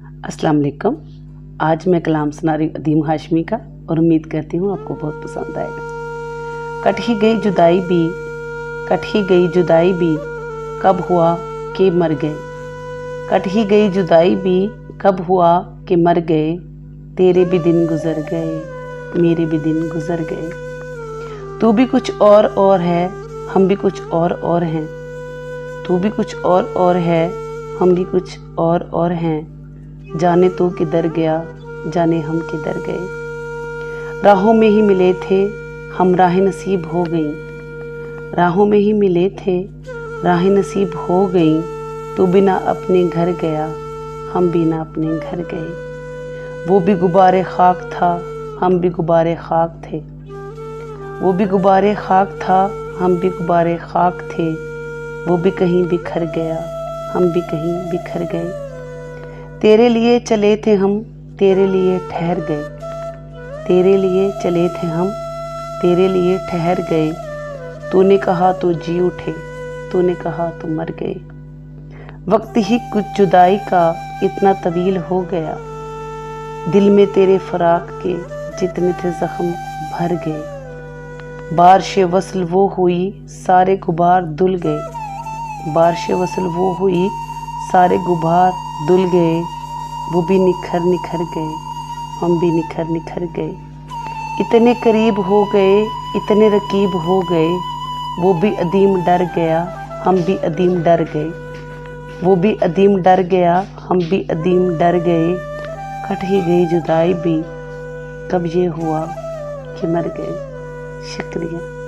अस्सलाम वालेकुम। आज मैं कलाम सुना रही हूँ अदीम हाशमी का और उम्मीद करती हूँ आपको बहुत पसंद आएगा। कट ही गई जुदाई भी कब हुआ कि मर गए। कट ही गई जुदाई भी कब हुआ कि मर गए। तेरे भी दिन गुजर गए, मेरे भी दिन गुजर गए। तू भी कुछ और है, हम भी कुछ और हैं। तू भी कुछ और है, हम भी कुछ और हैं। जाने तू किधर गया, जाने हम किधर गए। राहों में ही मिले थे, हम राह नसीब हो गई। राहों में ही मिले थे, राह नसीब हो गई। तू बिना अपने घर गया, हम बिना अपने घर गए। वो भी गुबारे खाक था, हम भी गुबारे खाक थे। वो भी गुबारे खाक था, हम भी गुबारे खाक थे। वो भी कहीं बिखर गया, हम भी कहीं बिखर गए। तेरे लिए चले थे हम, तेरे लिए ठहर गए। तेरे लिए चले थे हम, तेरे लिए ठहर गए। तूने कहा तो जी उठे, तूने कहा तो मर गए। वक्त ही कुछ जुदाई का इतना तवील हो गया। दिल में तेरे फराक के जितने थे जख्म भर गए। बारिश वसल वो हुई, सारे गुबार धुल गए। बारिश वसल वो हुई, सारे गुबार धुल गए। वो भी निखर गए, हम भी निखर गए। इतने करीब हो गए, इतने रकीब हो गए। वो भी अदीम डर गया, हम भी अदीम डर गए। वो भी अदीम डर गया, हम भी अदीम डर गए। कट ही गई जुदाई भी कब ये हुआ कि मर गए। शुक्रिया।